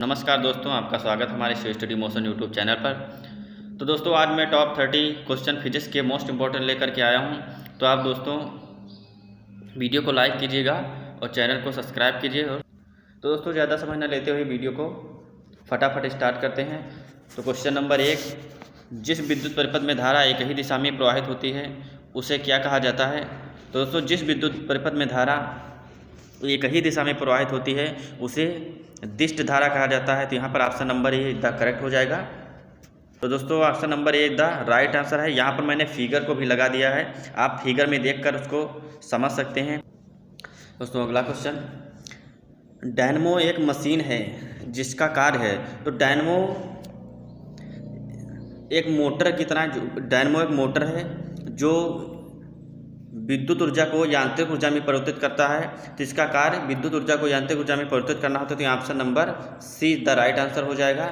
नमस्कार दोस्तों, आपका स्वागत हमारे Shiv study motion YouTube channel पर। तो दोस्तों आज मैं टॉप 30 क्वेश्चन फिजिक्स के मोस्ट इम्पोर्टेंट लेकर के आया हूं। तो आप दोस्तों वीडियो को लाइक कीजिएगा और चैनल को सब्सक्राइब कीजिए। तो दोस्तों ज़्यादा समय न लेते हुए वीडियो को फटाफट स्टार्ट करते हैं। तो क्वेश्चन नंबर 1, जिस विद्युत परिपथ में धारा एक ही दिशा में प्रवाहित होती है उसे क्या कहा जाता है? तो दोस्तों जिस विद्युत परिपथ में धारा एक ही दिशा में प्रवाहित होती है उसे दिष्ट धारा कहा जाता है। तो यहाँ पर option number A the correct हो जाएगा। तो दोस्तों option number A the right answer है। यहाँ पर मैंने फिगर को भी लगा दिया है, आप फिगर में देखकर उसको समझ सकते हैं। दोस्तों अगला क्वेश्चन, डायनमो एक मशीन है जिसका कार्य है। तो डायनमो एक मोटर की तरह, डायनमो एक मोटर है जो विद्युत ऊर्जा को यांत्रिक ऊर्जा में परिवर्तित करता है। तो इसका कार्य विद्युत ऊर्जा को यांत्रिक ऊर्जा में परिवर्तित करना होता है। तो option number see the right answer हो जाएगा।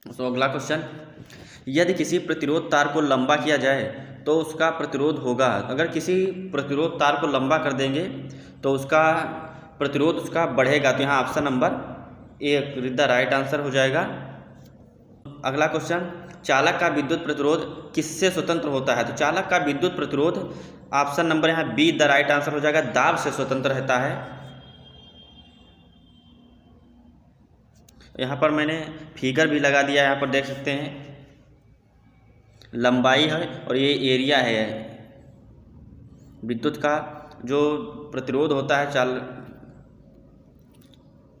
तो अगला क्वेश्चन, यदि किसी प्रतिरोध तार को लंबा किया जाए तो उसका प्रतिरोध होगा। अगर किसी प्रतिरोध तार को लंबा कर देंगे तो उसका प्रतिरोध उसका बढ़ेगा। तो यहाँ option number A the right answer हो जाएगा। अगला क्वेश्चन, चालक का विद्युत प्रतिरोध किससे स्वतंत्र होता है? तो चालक का विद्युत प्रतिरोध ऑप्शन नंबर यहाँ बी द राइट आंसर हो जाएगा, दाब से स्वतंत्र रहता है। यहाँ पर मैंने फिगर भी लगा दिया है, यहाँ पर देख सकते हैं लंबाई है और ये एरिया है। विद्युत का जो प्रतिरोध होता है,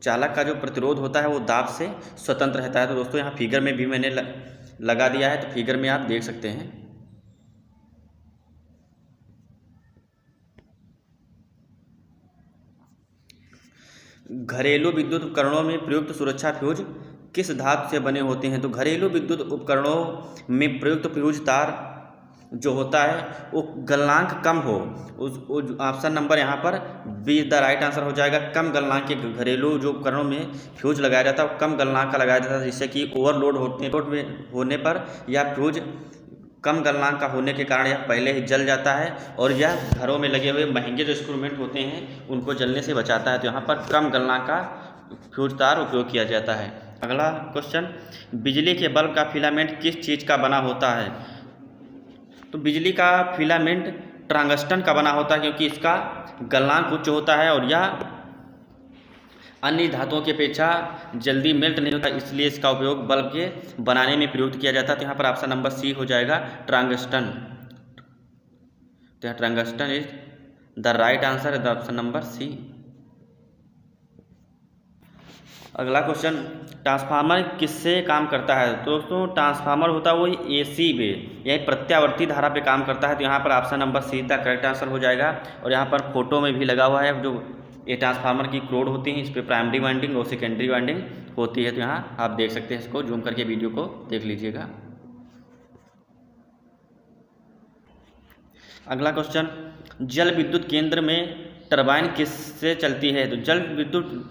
चालक का जो प्रतिरोध होता है वो दाब से स्वतंत्र रहता है। तो दोस्तों यहाँ फिगर में भी मैंने लगा दिया है, तो फिगर में आप देख सकते हैं। घरेलू विद्युत उपकरणों में प्रयुक्त सुरक्षा फ्यूज किस धातु से बने होते हैं? तो घरेलू विद्युत उपकरणों में प्रयुक्त फ्यूज तार जो होता है वो गलनांक कम हो, उस ऑप्शन नंबर यहाँ पर बी द राइट आंसर हो जाएगा। कम गलनांक के घरेलू जो उपकरणों में फ्यूज लगाया जाता है वो कम गलनांक का लगाया जाता है, जिससे कि ओवरलोड होने पर यह फ्यूज कम गलनांक का होने के कारण यह पहले ही जल जाता है और यह घरों में लगे हुए महंगे जो इंस्ट्रूमेंट होते हैं उनको जलने से बचाता है। तो यहाँ पर कम गलनांक का फ्यूज तार उपयोग किया जाता है। अगला क्वेश्चन, बिजली के बल्ब का फिलामेंट किस चीज़ का बना होता है? तो बिजली का फिलामेंट टंगस्टन का बना होता है, क्योंकि इसका गलनांक उच्च होता है और यह अन्य धातुओं की अपेक्षा जल्दी मेल्ट नहीं होता, इसलिए इसका उपयोग बल्ब के बनाने में प्रयुक्त किया जाता है। तो यहाँ पर ऑप्शन नंबर सी हो जाएगा, टंगस्टन। तो यहाँ tungsten is the right answer, the option number C. अगला क्वेश्चन, ट्रांसफार्मर किससे काम करता है? तो दोस्तों ट्रांसफार्मर होता है वो एसी पे, यह प्रत्यावर्ती धारा पे काम करता है। तो यहाँ पर option number see the correct answer हो जाएगा। और यहाँ पर फोटो में भी लगा हुआ है, जो ये ट्रांसफार्मर की क्रोड होती है, इस पर प्राइमरी वाइंडिंग और सेकेंडरी वाइंडिंग होती है। तो यहाँ आप देख सकते हैं, इसको जूम करके वीडियो को देख लीजिएगा। अगला क्वेश्चन, जल विद्युत केंद्र में टरबाइन किससे चलती है? तो जल विद्युत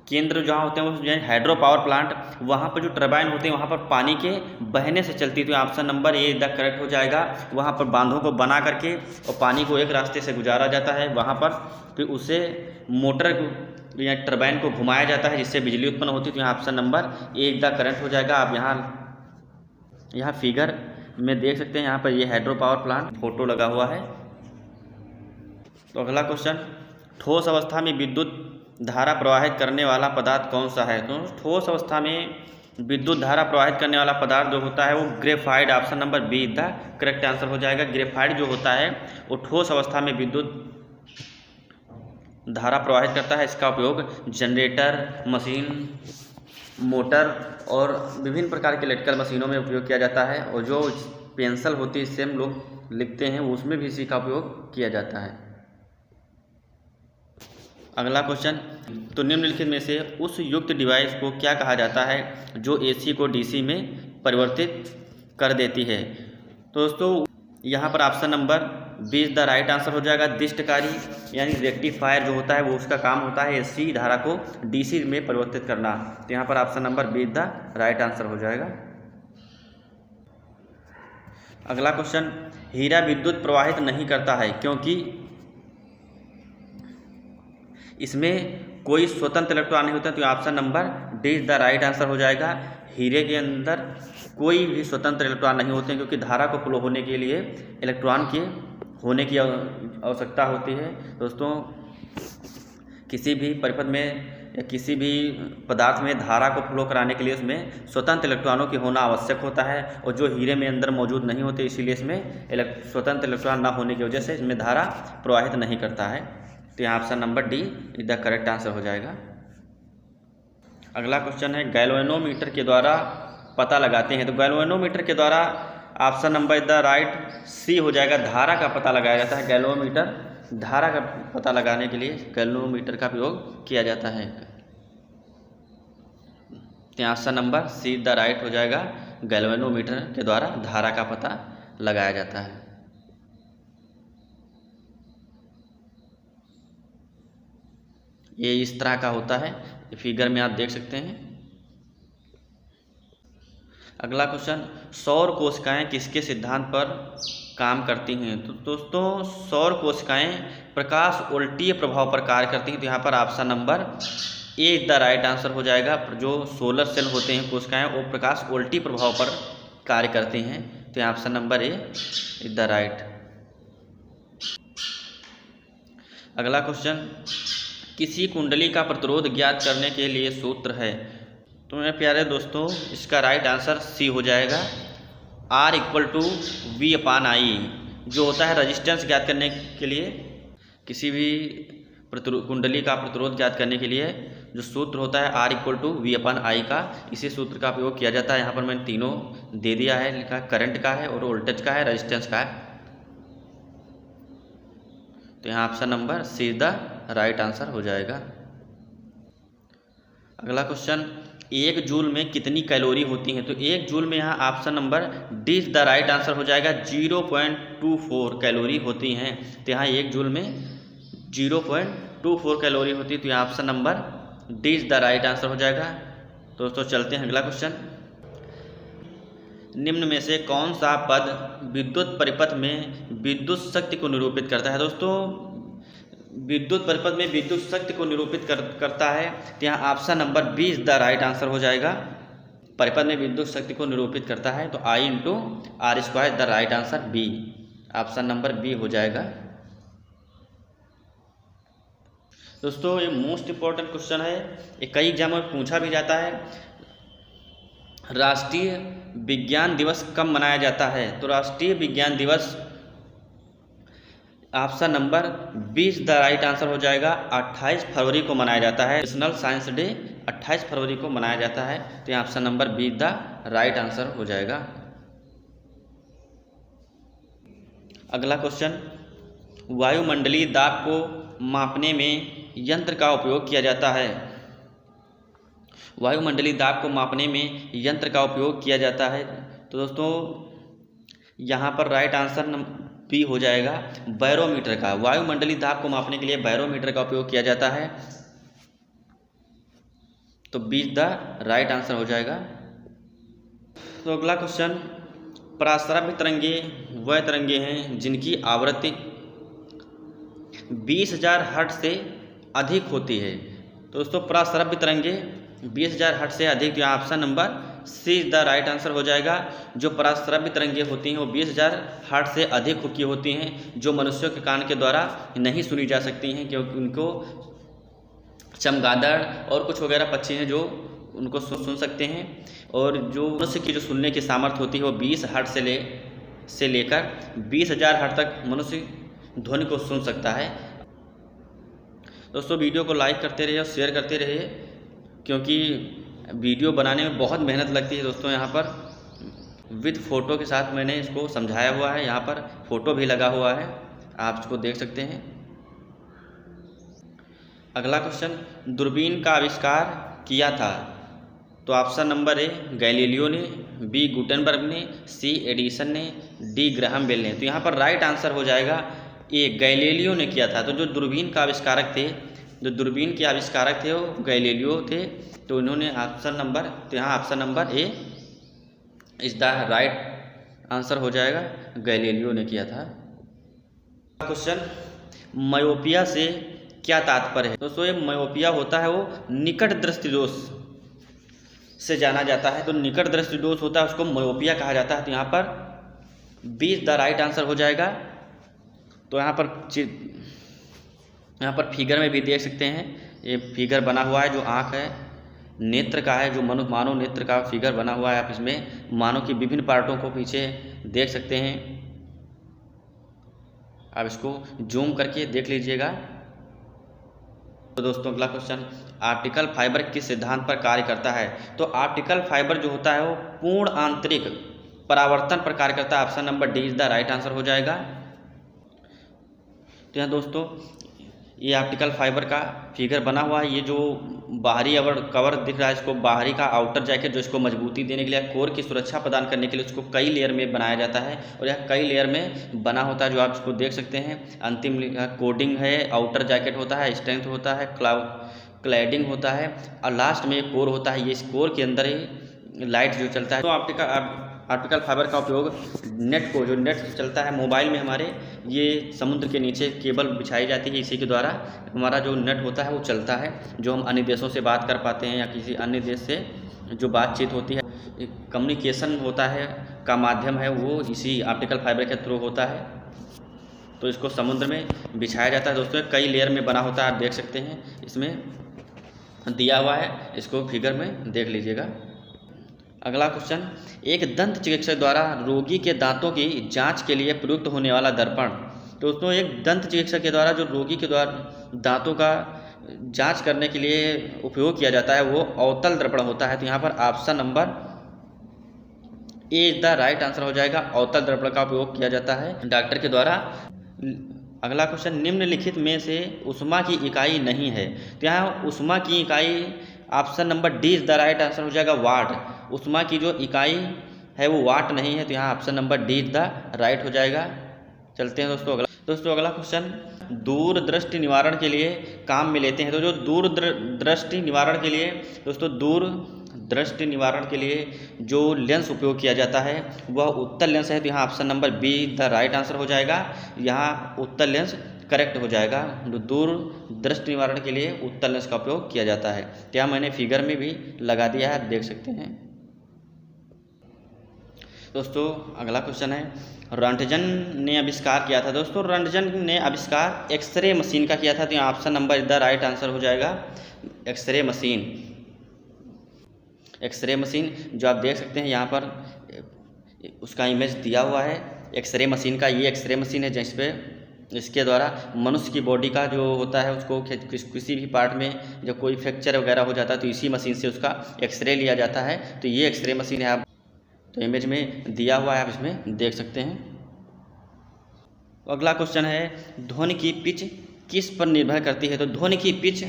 केंद्र जहाँ होते हैं वो हाइड्रो पावर प्लांट, वहाँ पर जो टरबाइन होते हैं वहाँ पर पानी के बहने से चलती है। तो option number A the correct हो जाएगा। वहाँ पर बांधों को बना करके और पानी को एक रास्ते से गुजारा जाता है, वहाँ पर फिर उसे मोटर या टरबाइन को घुमाया जाता है जिससे बिजली उत्पन्न होती है। तो यहाँ option number A the correct हो जाएगा। आप यहाँ फिगर में देख सकते हैं, यहाँ पर ये हाइड्रो पावर प्लांट फोटो लगा हुआ है। तो अगला क्वेश्चन, ठोस अवस्था में विद्युत धारा प्रवाहित करने वाला पदार्थ कौन सा है? तो ठोस अवस्था में विद्युत धारा प्रवाहित करने वाला पदार्थ जो होता है वो graphite, option number be the correct answer हो जाएगा। ग्रेफाइट जो होता है वो ठोस अवस्था में विद्युत धारा प्रवाहित करता है। इसका उपयोग जनरेटर, मशीन, मोटर और विभिन्न प्रकार के इलेक्ट्रिकल मशीनों में उपयोग किया जाता है। और जो पेंसिल होती है इससे हम लोग लिखते हैं उसमें भी इसी का उपयोग किया जाता है। अगला क्वेश्चन, तो निम्नलिखित में से उस युक्त डिवाइस को क्या कहा जाता है जो एसी को डीसी में परिवर्तित कर देती है? तो दोस्तों यहाँ पर option number be the right answer हो जाएगा। दिष्टकारी यानी रेक्टिफायर जो होता है वो उसका काम होता है एसी धारा को डीसी में परिवर्तित करना। तो यहाँ पर option number be the right answer हो जाएगा। अगला क्वेश्चन, हीरा विद्युत प्रवाहित नहीं करता है क्योंकि इसमें कोई स्वतंत्र इलेक्ट्रॉन नहीं होते, तो option number D is the right answer हो जाएगा। हीरे के अंदर कोई भी स्वतंत्र इलेक्ट्रॉन नहीं होते हैं, क्योंकि धारा को फ्लो होने के लिए इलेक्ट्रॉन के होने की आवश्यकता होती है। दोस्तों, किसी भी परिपथ में या किसी भी पदार्थ में धारा को फ्लो कराने के लिए उसमें स्वतंत्र इलेक्ट्रॉनों की होना आवश्यक होता है, और जो हीरे में अंदर मौजूद नहीं होते, इसीलिए इसमें स्वतंत्र इलेक्ट्रॉन ना होने की वजह से इसमें धारा प्रवाहित नहीं करता है। तो यहाँ option number D is the correct answer हो जाएगा। अगला क्वेश्चन है, गैल्वेनोमीटर के द्वारा पता लगाते हैं। तो गैल्वेनोमीटर के द्वारा ऑप्शन नंबर द राइट सी हो जाएगा, धारा का पता लगाया जाता है। गैल्वेनोमीटर धारा का पता लगाने के लिए गैल्वेनोमीटर का प्रयोग किया जाता है। तो option number see the right हो जाएगा, गैल्वेनोमीटर के द्वारा धारा का पता लगाया जाता है। ये इस तरह का होता है, फिगर में आप देख सकते हैं। अगला क्वेश्चन, सौर कोशिकाएं किसके सिद्धांत पर काम करती हैं। तो दोस्तों, सौर कोशिकाएं प्रकाश उल्टीय प्रभाव पर कार्य करती हैं। तो यहाँ पर option number A the right answer हो जाएगा। जो सोलर सेल होते हैं कोशिकाएं, वो प्रकाश उल्टी प्रभाव पर कार्य करती हैं। तो option number A is the right. अगला क्वेश्चन, किसी कुंडली का प्रतिरोध ज्ञात करने के लिए सूत्र है। तो मेरे प्यारे दोस्तों, इसका राइट आंसर सी हो जाएगा, R = V/I। जो होता है रजिस्टेंस ज्ञात करने के लिए, किसी भी कुंडली का प्रतिरोध ज्ञात करने के लिए जो सूत्र होता है R = V/I का, इसी सूत्र का प्रयोग किया जाता है। यहाँ पर मैंने तीनों दे दिया है, लिखा करंट का है और वोल्टेज का है, रेजिस्टेंस का है। तो यहाँ option number see the right answer हो जाएगा। अगला क्वेश्चन, 1 जूल में कितनी कैलोरी होती हैं। तो 1 जूल में यहाँ option number D is the right answer हो जाएगा, 0.24 कैलोरी होती हैं। तो यहाँ 1 जूल में 0.24 कैलोरी होती है। तो यहाँ option number D is the right answer हो जाएगा। दोस्तों, चलते हैं अगला क्वेश्चन, निम्न में से कौन सा पद विद्युत परिपथ में विद्युत शक्ति को निरूपित करता है। दोस्तों, विद्युत परिपथ में विद्युत शक्ति को निरूपित करता है। तो यहाँ option number B is the right answer हो जाएगा, परिपथ में विद्युत शक्ति को निरूपित करता है। तो I × R² the right answer B, option number B हो जाएगा। दोस्तों, ये मोस्ट इम्पोर्टेंट क्वेश्चन है, ये कई एग्जाम में पूछा भी जाता है। राष्ट्रीय विज्ञान दिवस कब मनाया जाता है। तो राष्ट्रीय विज्ञान दिवस option number 20 the right answer हो जाएगा, 28 फरवरी को मनाया जाता है। नेशनल साइंस डे 28 फरवरी को मनाया जाता है। तो यहाँ option number be the right answer हो जाएगा। अगला क्वेश्चन, वायुमंडलीय दाब को मापने में यंत्र का उपयोग किया जाता है। वायुमंडलीय दाब को मापने में यंत्र का उपयोग किया जाता है। तो दोस्तों, यहाँ पर राइट आंसर बी हो जाएगा, बैरोमीटर का। वायुमंडलीय दाब को मापने के लिए बैरोमीटर का उपयोग किया जाता है। तो बी द राइट आंसर हो जाएगा। तो अगला क्वेश्चन, पराश्रव्य तरंगे वह तरंगे हैं जिनकी आवृत्ति 20,000 हर्ट्ज से अधिक होती है। तो दोस्तों, पराश्रव्य तरंगे 20,000 हर्ट्ज से अधिक। तो option number see the right answer हो जाएगा। जो पराश्रव्य तरंगे होती हैं वो 20,000 हर्ट्ज से अधिक की होती हैं, जो मनुष्यों के कान के द्वारा नहीं सुनी जा सकती हैं, क्योंकि उनको चमगादड़ और कुछ वगैरह पक्षी हैं जो उनको सुन सकते हैं। और जो मनुष्य की जो सुनने की सामर्थ्य होती है वो 20 हर्ट्ज से लेकर 20,000 हर्ट्ज तक मनुष्य ध्वनि को सुन सकता है। दोस्तों, वीडियो को लाइक करते रहिए और शेयर करते रहिए, क्योंकि वीडियो बनाने में बहुत मेहनत लगती है। दोस्तों, यहाँ पर विद फ़ोटो के साथ मैंने इसको समझाया हुआ है, यहाँ पर फ़ोटो भी लगा हुआ है, आप इसको देख सकते हैं। अगला क्वेश्चन, दूरबीन का आविष्कार किया था। तो ऑप्शन नंबर ए गैलीलियो ने, बी गुटेनबर्ग ने, सी एडिसन ने, डी ग्राहम बेल ने। तो यहाँ पर राइट आंसर हो जाएगा ए गैलीलियो ने किया था। तो जो दूरबीन का आविष्कारक थे, जो दूरबीन के आविष्कारक थे वो गैलीलियो थे। तो इन्होंने तो यहाँ option number A is the right answer हो जाएगा, गैलीलियो ने किया था। क्वेश्चन, मायोपिया से क्या तात्पर्य है। दोस्तों ये मायोपिया होता है वो निकट दृष्टि दोष से जाना जाता है। तो निकट दृष्टि दोष होता है उसको मायोपिया कहा जाता है। तो यहाँ पर बी द राइट आंसर हो जाएगा। तो यहाँ पर फिगर में भी देख सकते हैं, ये फिगर बना हुआ है जो आँख है, नेत्र का है, जो मानव नेत्र का फिगर बना हुआ है। आप इसमें मानव की विभिन्न पार्टों को पीछे देख सकते हैं। आप इसको जूम करके देख लीजिएगा। तो दोस्तों अगला क्वेश्चन, ऑप्टिकल फाइबर किस सिद्धांत पर कार्य करता है। तो ऑप्टिकल फाइबर जो होता है वो पूर्ण आंतरिक परावर्तन पर कार्य करता है। Option number D is the right answer हो जाएगा। तो यहाँ दोस्तों ये ऑप्टिकल फाइबर का फिगर बना हुआ है। ये जो बाहरी कवर दिख रहा है, इसको बाहरी का आउटर जैकेट जो इसको मजबूती देने के लिए, कोर की सुरक्षा प्रदान करने के लिए उसको कई लेयर में बनाया जाता है और यह कई लेयर में बना होता है, जो आप इसको देख सकते हैं। अंतिम कोडिंग है, आउटर जैकेट होता है, स्ट्रेंथ होता है, क्लैडिंग होता है और लास्ट में कोर होता है। ये इस कोर के अंदर ही लाइट जो चलता है। तो ऑप्टिकल फाइबर का उपयोग जो नेट चलता है मोबाइल में हमारे, ये समुद्र के नीचे केबल बिछाई जाती है, इसी के द्वारा हमारा जो नेट होता है वो चलता है, जो हम अन्य देशों से बात कर पाते हैं या किसी अन्य देश से जो बातचीत होती है, कम्युनिकेशन होता है का माध्यम है वो इसी ऑप्टिकल फाइबर के थ्रू होता है। तो इसको समुद्र में बिछाया जाता है। दोस्तों कई लेयर में बना होता है, आप देख सकते हैं, इसमें दिया हुआ है, इसको फिगर में देख लीजिएगा। अगला क्वेश्चन, एक दंत चिकित्सक द्वारा रोगी के दांतों की जांच के लिए प्रयुक्त होने वाला दर्पण। तो दोस्तों एक दंत चिकित्सक के द्वारा जो रोगी के द्वारा दांतों का जांच करने के लिए उपयोग किया जाता है वो अवतल दर्पण होता है। तो यहाँ पर option number A is the right answer हो जाएगा। अवतल दर्पण का उपयोग किया जाता है डॉक्टर के द्वारा। अगला क्वेश्चन, निम्नलिखित में से ऊष्मा की इकाई नहीं है। तो यहाँ ऊष्मा की इकाई option number D is the right answer हो जाएगा, वाट। ऊष्मा की जो इकाई है वो वाट नहीं है। तो यहाँ option number D is the right हो जाएगा। चलते हैं दोस्तों अगला क्वेश्चन, दूरदृष्टि निवारण के लिए काम में लेते हैं। तो जो दूरदृष्टि निवारण के लिए दोस्तों दूरदृष्टि निवारण के लिए जो लेंस उपयोग किया जाता है वह उत्तल लेंस है। तो यहाँ option number be the right answer हो जाएगा। यहाँ उत्तल लेंस करेक्ट हो जाएगा। दूर दृष्टि निवारण के लिए उत्तल लेंस का उपयोग किया जाता है। तो यहाँ मैंने फिगर में भी लगा दिया है, आप देख सकते हैं। दोस्तों अगला क्वेश्चन है, रंटजन ने आविष्कार किया था। दोस्तों रंटजन ने आविष्कार एक्सरे मशीन का किया था। तो यहाँ option number the right answer हो जाएगा, एक्सरे मशीन। एक्सरे मशीन जो आप देख सकते हैं यहाँ पर उसका इमेज दिया हुआ है एक्सरे मशीन का। ये एक्सरे मशीन है जिस पे इसके द्वारा मनुष्य की बॉडी का जो होता है उसको किसी भी पार्ट में जब कोई फ्रैक्चर वगैरह हो जाता है तो इसी मशीन से उसका एक्सरे लिया जाता है। तो ये एक्सरे मशीन है, आप तो इमेज में दिया हुआ है, आप इसमें देख सकते हैं। अगला क्वेश्चन है, ध्वनि की पिच किस पर निर्भर करती है। तो ध्वनि की pitch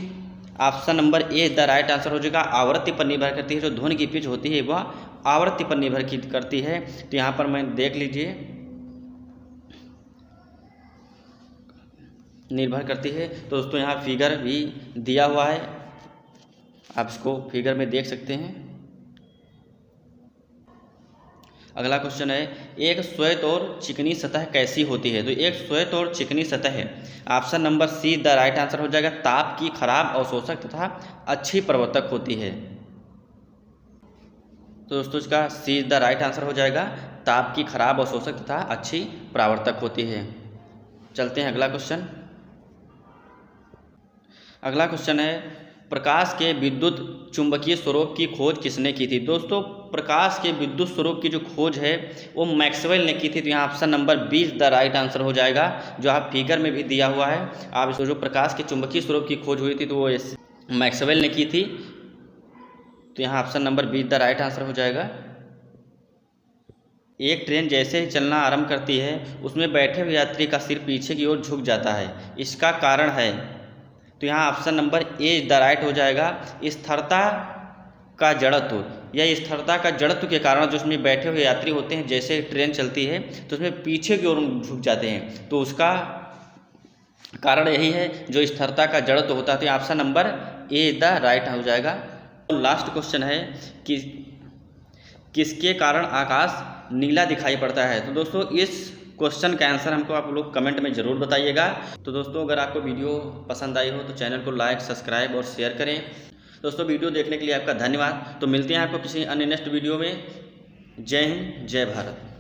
option number A the right answer हो जाएगा, आवृत्ति पर निर्भर करती है। जो ध्वनि की पिच होती है वह आवृत्ति पर निर्भर करती है। तो यहाँ पर मैं देख लीजिए निर्भर करती है। तो दोस्तों यहाँ फिगर भी दिया हुआ है, आप इसको फिगर में देख सकते हैं। अगला क्वेश्चन है, एक श्वेत और चिकनी सतह कैसी होती है। तो एक श्वेत और चिकनी सतह है, option number see the right answer हो जाएगा, ताप की खराब अवशोषक तथा अच्छी प्रवर्तक होती है। तो दोस्तों इसका सी द राइट आंसर हो जाएगा, ताप की खराब अवशोषक तथा अच्छी परावर्तक होती है। चलते हैं अगला क्वेश्चन। अगला क्वेश्चन है, प्रकाश के विद्युत चुंबकीय स्वरूप की खोज किसने की थी। दोस्तों प्रकाश के विद्युत स्वरूप की जो खोज है वो मैक्सवेल ने की थी। तो यहाँ option number be the right answer हो जाएगा, जो आप फिगर में भी दिया हुआ है। आप इसको जो प्रकाश के चुंबकीय स्वरूप की खोज हुई थी तो वो मैक्सवेल ने की थी। तो यहाँ option number be the right answer हो जाएगा। एक ट्रेन जैसे ही चलना आरंभ करती है उसमें बैठे हुए यात्री का सिर पीछे की ओर झुक जाता है, इसका कारण है। तो यहाँ option number A the right हो जाएगा, स्थिरता का जड़त्व। या स्थिरता का जड़त्व के कारण जो उसमें बैठे हुए यात्री होते हैं जैसे ट्रेन चलती है तो उसमें पीछे की ओर झुक जाते हैं, तो उसका कारण यही है जो स्थिरता का जड़त्व होता है। तो option number A the right हो जाएगा। तो लास्ट क्वेश्चन है कि किसके कारण आकाश नीला दिखाई पड़ता है। तो दोस्तों इस क्वेश्चन का आंसर हमको आप लोग कमेंट में ज़रूर बताइएगा। तो दोस्तों, अगर आपको वीडियो पसंद आई हो तो चैनल को लाइक, सब्सक्राइब और शेयर करें। दोस्तों, वीडियो देखने के लिए आपका धन्यवाद। तो मिलते हैं आपको किसी अन्य नेक्स्ट वीडियो में। जय हिंद, जय भारत।